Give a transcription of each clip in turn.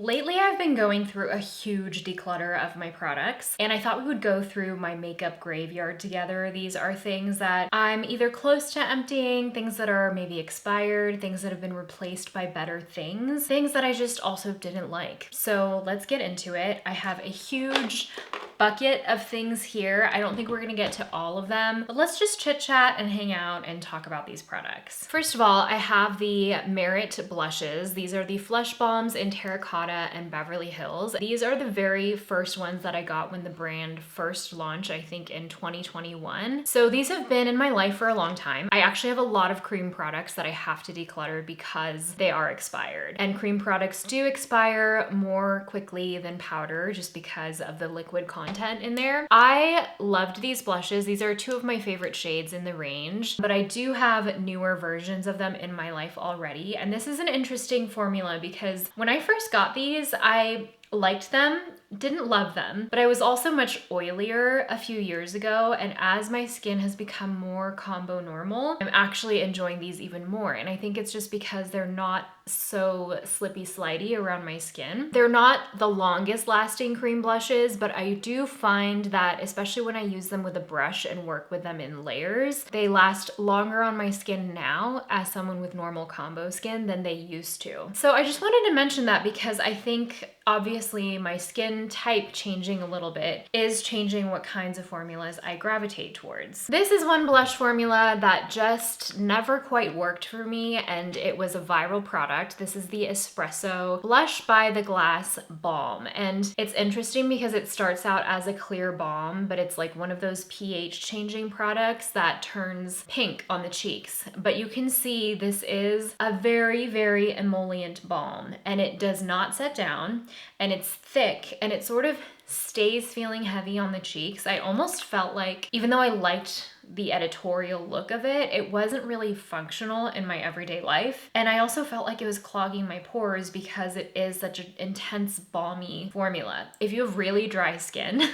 Lately, I've been going through a huge declutter of my products, and I thought we would go through my makeup graveyard together. These are things that I'm either close to emptying, things that are maybe expired, things that have been replaced by better things, things that I just also didn't like. So let's get into it. I have a huge bucket of things here. I don't think we're gonna get to all of them, but let's just chit chat and hang out and talk about these products. First of all, I have the Merit blushes. These are the Flush Bombs in Terracotta and Beverly Hills. These are the very first ones that I got when the brand first launched, I think in 2021. So these have been in my life for a long time. I actually have a lot of cream products that I have to declutter because they are expired. And cream products do expire more quickly than powder just because of the liquid content in there. I loved these blushes. These are two of my favorite shades in the range, but I do have newer versions of them in my life already. And this is an interesting formula because when I first got these, I liked them, didn't love them, but I was also much oilier a few years ago, and as my skin has become more combo normal, I'm actually enjoying these even more. And I think it's just because they're not so slippy slidey around my skin. They're not the longest lasting cream blushes, but I do find that especially when I use them with a brush and work with them in layers, they last longer on my skin now as someone with normal combo skin than they used to. So I just wanted to mention that because I think obviously my skin type changing a little bit is changing what kinds of formulas I gravitate towards. This is one blush formula that just never quite worked for me, and it was a viral product. This is the Espresso Blush by the Glass Balm. And it's interesting because it starts out as a clear balm, but it's like one of those pH changing products that turns pink on the cheeks. But you can see this is a very, very emollient balm, and it does not set down, and it's thick, and it sort of stays feeling heavy on the cheeks. I almost felt like, even though I liked the editorial look of it, it wasn't really functional in my everyday life. And I also felt like it was clogging my pores because it is such an intense balmy formula. If you have really dry skin,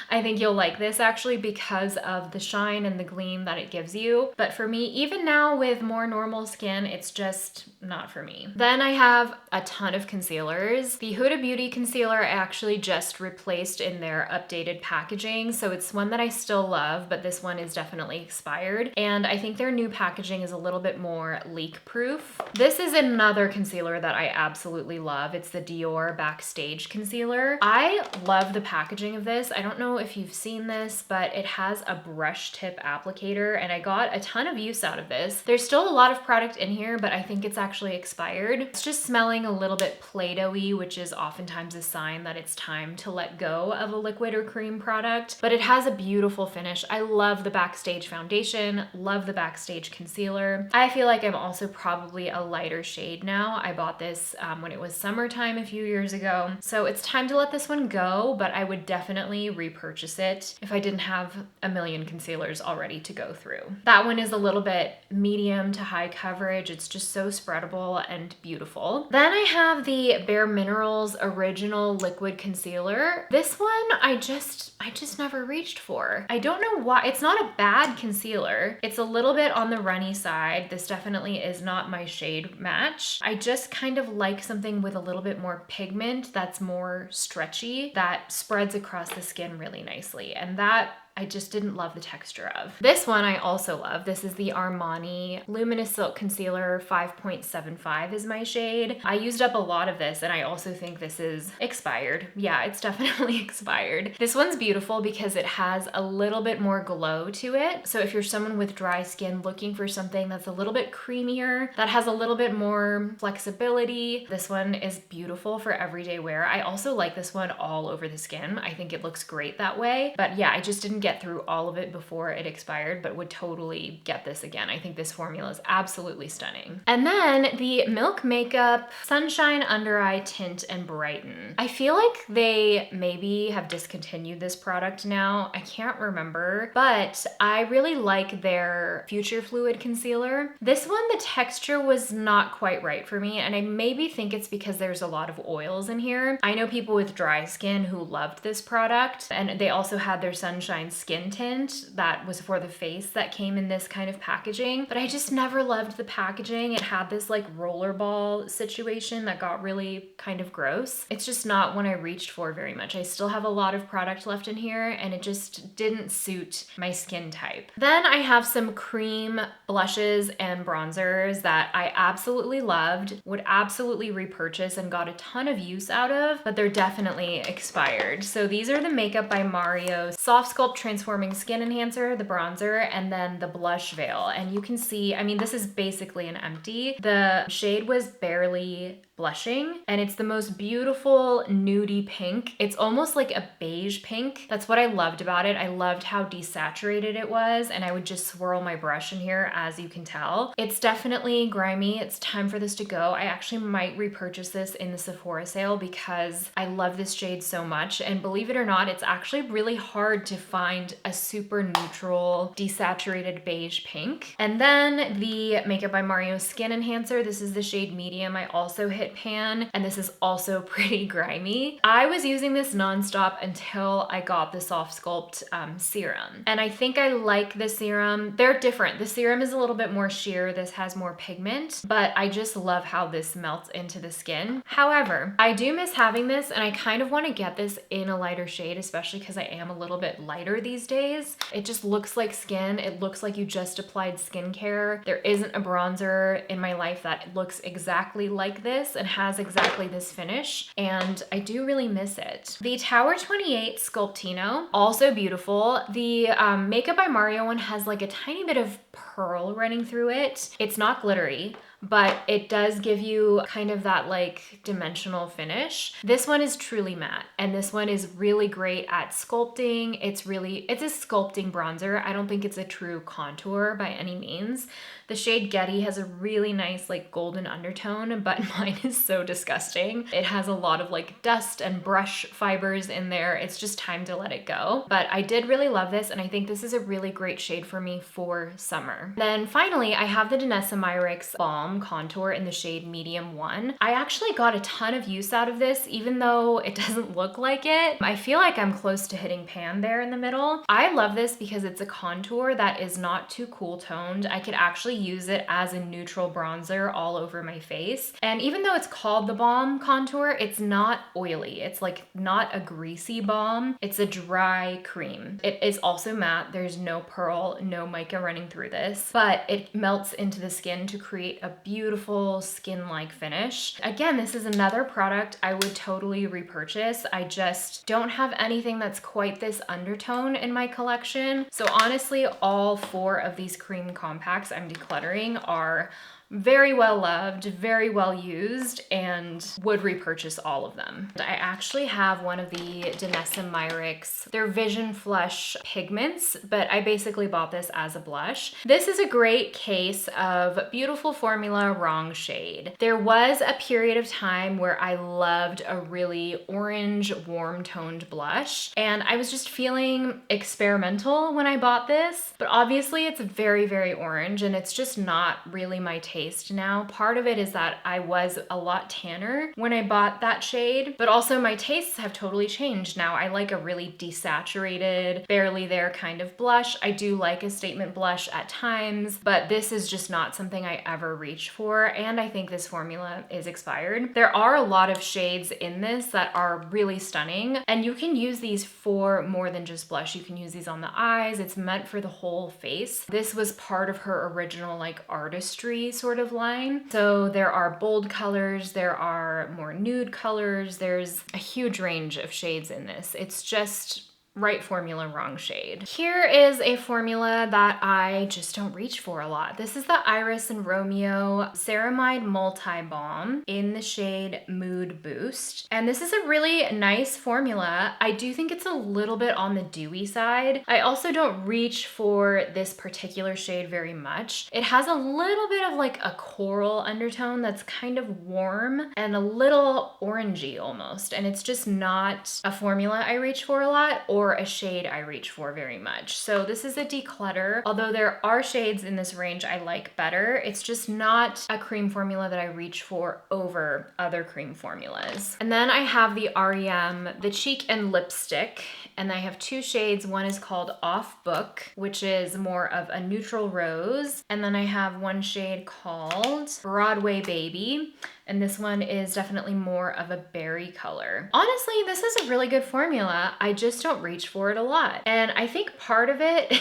I think you'll like this actually because of the shine and the gleam that it gives you. But for me, even now with more normal skin, it's just not for me. Then I have a ton of concealers. The Huda Beauty concealer I actually just replaced in their updated packaging. So it's one that I still love, but this one is definitely expired. And I think their new packaging is a little bit more leak proof. This is another concealer that I absolutely love. It's the Dior Backstage concealer. I love the packaging of this. I don't know if you've seen this, but it has a brush tip applicator, and I got a ton of use out of this. There's still a lot of product in here, but I think it's actually expired. It's just smelling a little bit Play-Doh-y, which is oftentimes a sign that it's time to let go of a liquid or cream product, but it has a beautiful finish. I love the Backstage foundation, love the Backstage concealer. I feel like I'm also probably a lighter shade now. I bought this when it was summertime a few years ago, so it's time to let this one go, but I would definitely repurchase it if I didn't have a million concealers already to go through. That one is a little bit medium to high coverage. It's just so spreadable and beautiful. Then I have the Bare Minerals Original Liquid Concealer. This one I just never reached for. I don't know why. It's not a bad concealer. It's a little bit on the runny side. This definitely is not my shade match. I just kind of like something with a little bit more pigment that's more stretchy, that spreads across the skin really nicely. And that I just didn't love the texture of. This one I also love. This is the Armani Luminous Silk Concealer 5.75 is my shade. I used up a lot of this, and I also think this is expired. Yeah, it's definitely expired. This one's beautiful because it has a little bit more glow to it. So if you're someone with dry skin looking for something that's a little bit creamier, that has a little bit more flexibility, this one is beautiful for everyday wear. I also like this one all over the skin. I think it looks great that way. But yeah, I just didn't get through all of it before it expired, but would totally get this again. I think this formula is absolutely stunning. And then the Milk Makeup Sunshine Under Eye Tint and Brighten. I feel like they maybe have discontinued this product now. I can't remember, but I really like their Future Fluid Concealer. This one, the texture was not quite right for me, and I maybe think it's because there's a lot of oils in here. I know people with dry skin who loved this product, and they also had their Sunshine skin tint that was for the face that came in this kind of packaging, but I just never loved the packaging. It had this like rollerball situation that got really kind of gross. It's just not one I reached for very much. I still have a lot of product left in here and it just didn't suit my skin type. Then I have some cream blushes and bronzers that I absolutely loved, would absolutely repurchase and got a ton of use out of, but they're definitely expired. So these are the Makeup by Mario Soft Sculpt Transforming Skin Enhancer, the bronzer, and then the blush veil. And you can see, I mean, this is basically an empty. The shade was barely blushing and it's the most beautiful nudie pink. It's almost like a beige pink. That's what I loved about it. I loved how desaturated it was, and I would just swirl my brush in here, as you can tell. It's definitely grimy. It's time for this to go. I actually might repurchase this in the Sephora sale because I love this shade so much, and believe it or not, it's actually really hard to find a super neutral desaturated beige pink. And then the Makeup by Mario Skin Enhancer. This is the shade medium. I also hit pan, and this is also pretty grimy. I was using this nonstop until I got the Soft Sculpt serum, and I think I like the serum. They're different. The serum is a little bit more sheer. This has more pigment, but I just love how this melts into the skin. However, I do miss having this, and I kind of want to get this in a lighter shade, especially because I am a little bit lighter these days. It just looks like skin. It looks like you just applied skincare. There isn't a bronzer in my life that looks exactly like this and has exactly this finish, and I do really miss it. The Tower 28 Sculptino, also beautiful. The Makeup by Mario one has like a tiny bit of pearl running through it. It's not glittery, but it does give you kind of that like dimensional finish. This one is truly matte, and this one is really great at sculpting. It's a sculpting bronzer. I don't think it's a true contour by any means. The shade Getty has a really nice like golden undertone, but mine is so disgusting. It has a lot of like dust and brush fibers in there. It's just time to let it go. But I did really love this, and I think this is a really great shade for me for summer. Then finally, I have the Danessa Myricks Balm Contour in the shade Medium 1. I actually got a ton of use out of this, even though it doesn't look like it. I feel like I'm close to hitting pan there in the middle. I love this because it's a contour that is not too cool toned. I could actually use it as a neutral bronzer all over my face. And even though it's called the balm contour, it's not oily. It's like not a greasy balm. It's a dry cream. It is also matte. There's no pearl, no mica running through this, but it melts into the skin to create a beautiful skin-like finish. Again, this is another product I would totally repurchase. I just don't have anything that's quite this undertone in my collection. So honestly, all 4 of these cream compacts I'm decluttering are very well loved, very well used, and would repurchase all of them. I actually have one of the Danessa Myricks, their Vision Flush pigments, but I basically bought this as a blush. This is a great case of beautiful formula, wrong shade. There was a period of time where I loved a really orange, warm toned blush, and I was just feeling experimental when I bought this, but obviously it's very, very orange, and it's just not really my taste now. Part of it is that I was a lot tanner when I bought that shade, but also my tastes have totally changed now. I like a really desaturated, barely there kind of blush. I do like a statement blush at times, but this is just not something I ever reach for, and I think this formula is expired. There are a lot of shades in this that are really stunning, and you can use these for more than just blush. You can use these on the eyes. It's meant for the whole face. This was part of her original like artistry sort of line. So there are bold colors, there are more nude colors, there's a huge range of shades in this. It's just right formula, wrong shade. Here is a formula that I just don't reach for a lot. This is the Iris and Romeo Ceramide Multi Balm in the shade Mood Boost. And this is a really nice formula. I do think it's a little bit on the dewy side. I also don't reach for this particular shade very much. It has a little bit of like a coral undertone that's kind of warm and a little orangey almost. And it's just not a formula I reach for a lot, or for a shade I reach for very much. So this is a declutter. Although there are shades in this range I like better, it's just not a cream formula that I reach for over other cream formulas. And then I have the REM, the Cheek and Lipstick, and I have two shades. One is called Off Book, which is more of a neutral rose. And then I have one shade called Broadway Baby. And this one is definitely more of a berry color. Honestly, this is a really good formula. I just don't reach for it a lot. And I think part of it,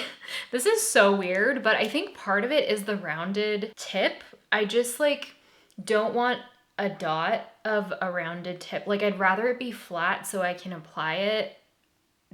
this is so weird, but I think part of it is the rounded tip. I just like don't want a dot of a rounded tip. Like I'd rather it be flat so I can apply it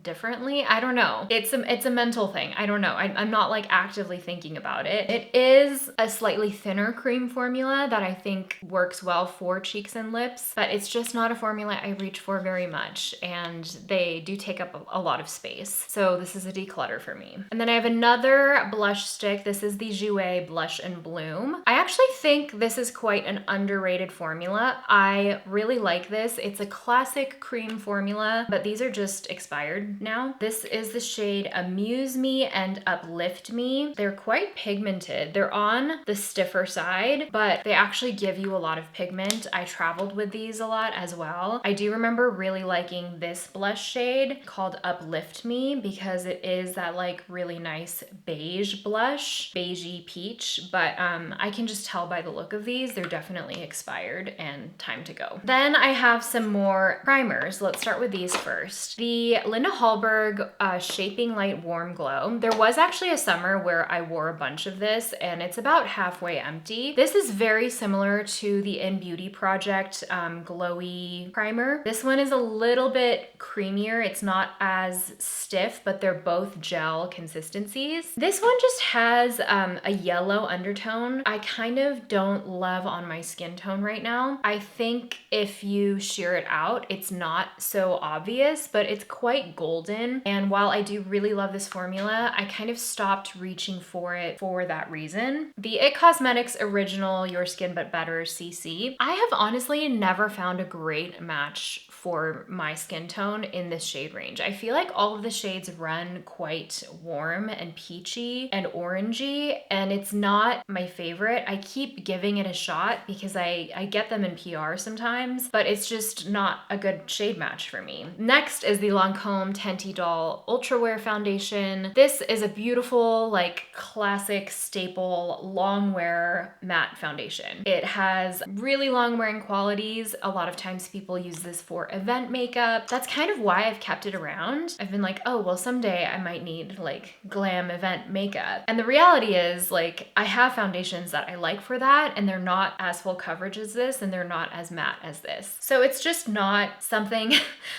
differently. I don't know. It's a mental thing. I don't know. I'm not like actively thinking about it. It is a slightly thinner cream formula that I think works well for cheeks and lips, but it's just not a formula I reach for very much, and they do take up a lot of space. So this is a declutter for me. And then I have another blush stick. This is the Jouer Blush and Bloom. I actually think this is quite an underrated formula. I really like this. It's a classic cream formula, but these are just expired now. This is the shade Amuse Me and Uplift Me. They're quite pigmented. They're on the stiffer side, but they actually give you a lot of pigment. I traveled with these a lot as well. I do remember really liking this blush shade called Uplift Me because it is that like really nice beige blush, beigey peach, but I can just tell by the look of these, they're definitely expired and time to go. Then I have some more primers. Let's start with these first. The Linda Hallberg Shaping Light Warm Glow. There was actually a summer where I wore a bunch of this, and it's about halfway empty. This is very similar to the In Beauty Project glowy primer. This one is a little bit creamier. It's not as stiff, but they're both gel consistencies. This one just has a yellow undertone. I kind of don't love on my skin tone right now. I think if you sheer it out, it's not so obvious, but it's quite golden. And while I do really love this formula, I kind of stopped reaching for it for that reason. The IT Cosmetics Original Your Skin But Better CC. I have honestly never found a great match for my skin tone in this shade range. I feel like all of the shades run quite warm and peachy and orangey, and it's not my favorite. I keep giving it a shot because I get them in PR sometimes, but it's just not a good shade match for me. Next is the Lancome Tenti Doll Ultra Wear Foundation. This is a beautiful, like classic staple long wear matte foundation. It has really long wearing qualities. A lot of times people use this for event makeup. That's kind of why I've kept it around. I've been like, oh, well, someday I might need like glam event makeup. And the reality is like, I have foundations that I like for that, and they're not as full coverage as this, and they're not as matte as this. So it's just not something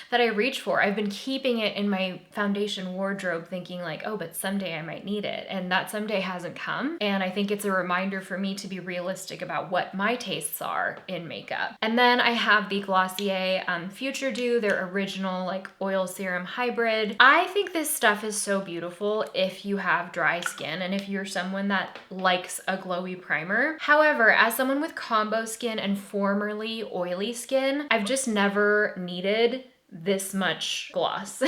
that I reach for. I've been keeping it in my foundation wardrobe thinking like, oh, but someday I might need it. And that someday hasn't come. And I think it's a reminder for me to be realistic about what my tastes are in makeup. And then I have the Glossier Future Dew, their original like oil serum hybrid. I think this stuff is so beautiful if you have dry skin and if you're someone that likes a glowy primer. However, as someone with combo skin and formerly oily skin, I've just never needed this much gloss.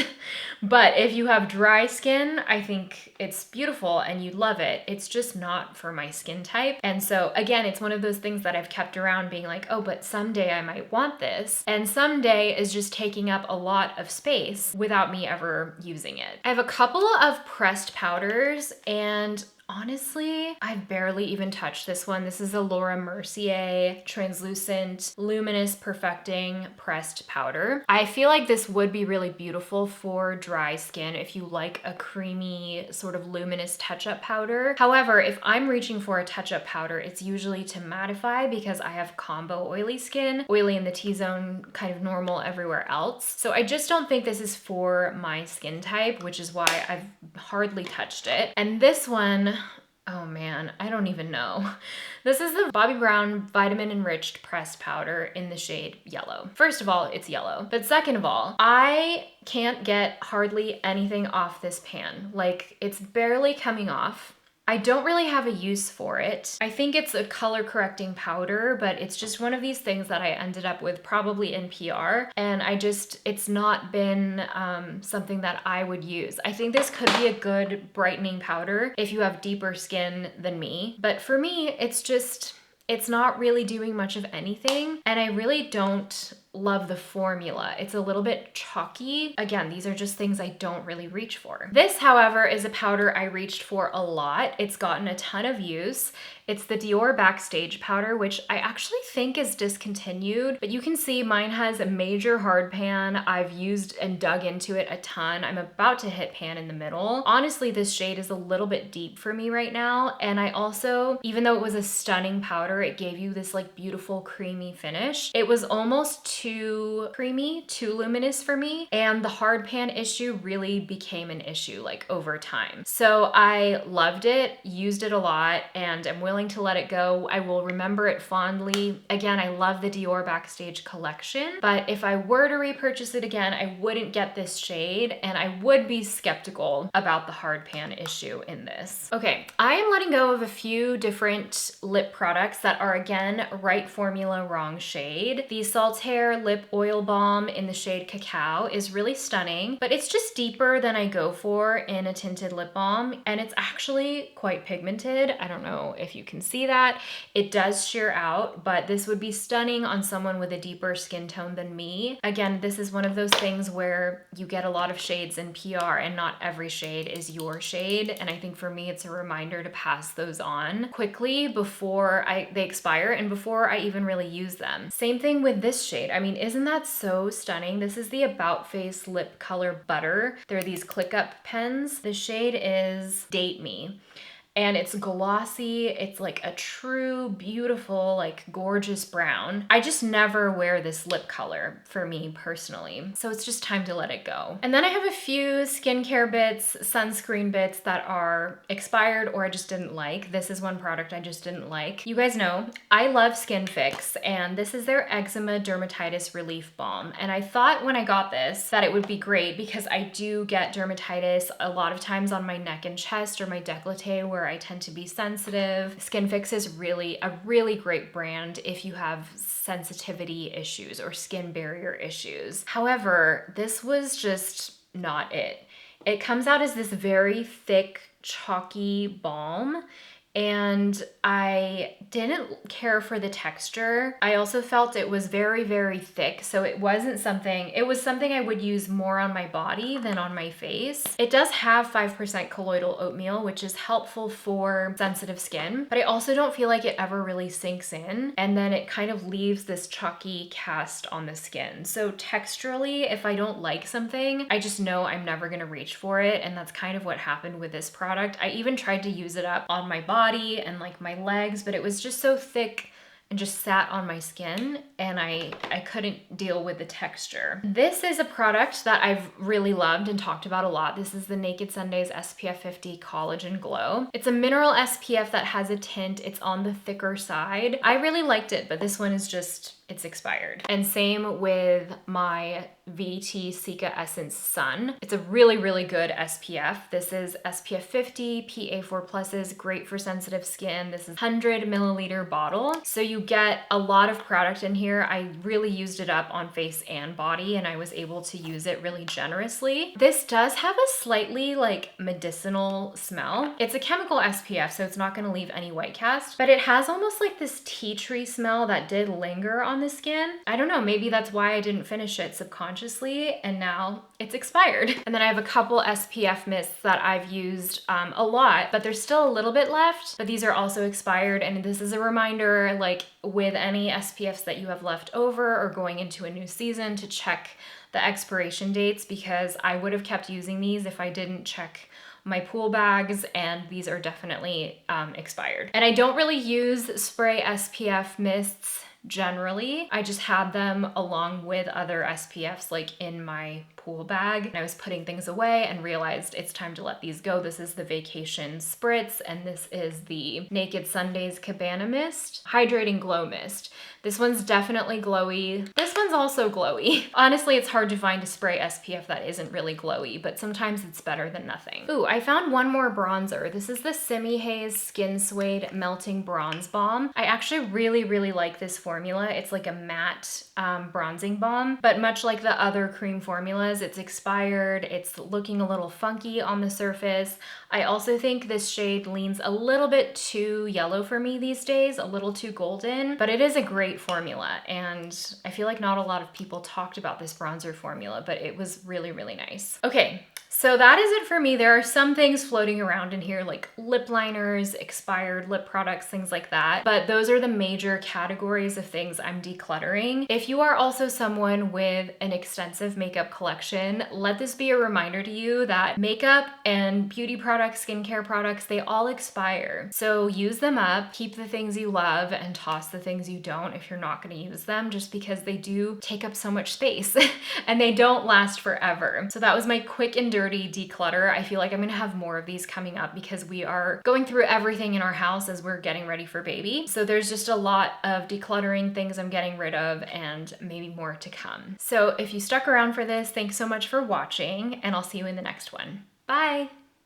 But if you have dry skin, I think it's beautiful and you love it. It's just not for my skin type. And so again, it's one of those things that I've kept around being like, oh, but someday I might want this. And someday is just taking up a lot of space without me ever using it. I have a couple of pressed powders, and honestly, I've barely even touched this one. This is a Laura Mercier Translucent Luminous Perfecting Pressed Powder. I feel like this would be really beautiful for dry skin if you like a creamy sort of luminous touch-up powder. However, if I'm reaching for a touch-up powder, it's usually to mattify because I have combo oily skin, oily in the T-zone, kind of normal everywhere else. So I just don't think this is for my skin type, which is why I've hardly touched it. And this one, oh man, I don't even know. This is the Bobbi Brown Vitamin Enriched Pressed Powder in the shade Yellow. First of all, it's yellow. But second of all, I can't get hardly anything off this pan. Like, it's barely coming off. I don't really have a use for it. I think it's a color correcting powder, but it's just one of these things that I ended up with probably in PR, and it's not been something that I would use. I think this could be a good brightening powder if you have deeper skin than me, but for me, it's not really doing much of anything, and I really don't love the formula. It's a little bit chalky. Again, these are just things I don't really reach for. This, however, is a powder I reached for a lot. It's gotten a ton of use. It's the Dior Backstage powder, which I actually think is discontinued, but you can see mine has a major hard pan. I've used and dug into it a ton. I'm about to hit pan in the middle. Honestly, this shade is a little bit deep for me right now, and I also, even though it was a stunning powder, it gave you this like beautiful creamy finish. It was almost too creamy, too luminous for me, and the hard pan issue really became an issue like over time. So I loved it, used it a lot, and I'm willing to let it go. I will remember it fondly. Again, I love the Dior Backstage collection, but if I were to repurchase it again, I wouldn't get this shade, and I would be skeptical about the hard pan issue in this. Okay, I am letting go of a few different lip products that are, again, right formula, wrong shade. The Saltaire Lip Oil Balm in the shade Cacao is really stunning, but it's just deeper than I go for in a tinted lip balm, and it's actually quite pigmented. I don't know if you can see that. It does sheer out, but this would be stunning on someone with a deeper skin tone than me. Again, this is one of those things where you get a lot of shades in PR and not every shade is your shade, and I think for me it's a reminder to pass those on quickly before they expire and before I even really use them. Same thing with this shade. I mean, isn't that so stunning? This is the About Face Lip Color Butter. There are these click up pens. The shade is Date Me. And it's glossy. It's like a true, beautiful, like gorgeous brown. I just never wear this lip color for me personally. So it's just time to let it go. And then I have a few skincare bits, sunscreen bits that are expired or I just didn't like. This is one product I just didn't like. You guys know, I love Skin Fix, and this is their Eczema Dermatitis Relief Balm. And I thought when I got this that it would be great because I do get dermatitis a lot of times on my neck and chest or my décolleté where I tend to be sensitive. Skin Fix is really a really great brand if you have sensitivity issues or skin barrier issues. However, this was just not it. It comes out as this very thick, chalky balm, and I didn't care for the texture. I also felt it was very, very thick, so it was something I would use more on my body than on my face. It does have 5% colloidal oatmeal, which is helpful for sensitive skin, but I also don't feel like it ever really sinks in, and then it kind of leaves this chalky cast on the skin. So texturally, if I don't like something, I just know I'm never gonna reach for it, and that's kind of what happened with this product. I even tried to use it up on my body and like my legs, but it was just so thick and just sat on my skin, and I couldn't deal with the texture. This is a product that I've really loved and talked about a lot. This is the Naked Sundays SPF 50 Collagen Glow. It's a mineral SPF that has a tint. It's on the thicker side. I really liked it, but this one is just, it's expired. And same with my VT Cica Essence Sun. It's a really, really good SPF. This is SPF 50, PA4+, is great for sensitive skin. This is 100 milliliter bottle. So you get a lot of product in here. I really used it up on face and body, and I was able to use it really generously. This does have a slightly like medicinal smell. It's a chemical SPF, so it's not gonna leave any white cast, but it has almost like this tea tree smell that did linger on the skin. I don't know, maybe that's why I didn't finish it subconsciously, and now it's expired. And then I have a couple SPF mists that I've used a lot, but there's still a little bit left, but these are also expired. And this is a reminder, like with any SPFs that you have left over or going into a new season, to check the expiration dates, because I would have kept using these if I didn't check my pool bags, and these are definitely expired. And I don't really use spray SPF mists generally. I just had them along with other SPFs like in my pool bag. And I was putting things away and realized it's time to let these go. This is the Vacation Spritz, and this is the Naked Sundays Cabana Mist Hydrating Glow Mist. This one's definitely glowy. This one's also glowy. Honestly, it's hard to find a spray SPF that isn't really glowy, but sometimes it's better than nothing. Ooh, I found one more bronzer. This is the Simi Haze Skin Suede Melting Bronze Balm. I actually really like this formula. It's like a matte bronzing balm, but much like the other cream formulas, it's expired. It's looking a little funky on the surface. I also think this shade leans a little bit too yellow for me these days, a little too golden, but it is a great formula. And I feel like not a lot of people talked about this bronzer formula, but it was really nice. Okay. So that is it for me. There are some things floating around in here like lip liners, expired lip products, things like that. But those are the major categories of things I'm decluttering. If you are also someone with an extensive makeup collection, let this be a reminder to you that makeup and beauty products, skincare products, they all expire. So use them up, keep the things you love, and toss the things you don't if you're not gonna use them, just because they do take up so much space and they don't last forever. So that was my quick and dirty declutter. I feel like I'm gonna have more of these coming up because we are going through everything in our house as we're getting ready for baby. So there's just a lot of decluttering things I'm getting rid of and maybe more to come. So if you stuck around for this, thanks so much for watching, and I'll see you in the next one. Bye!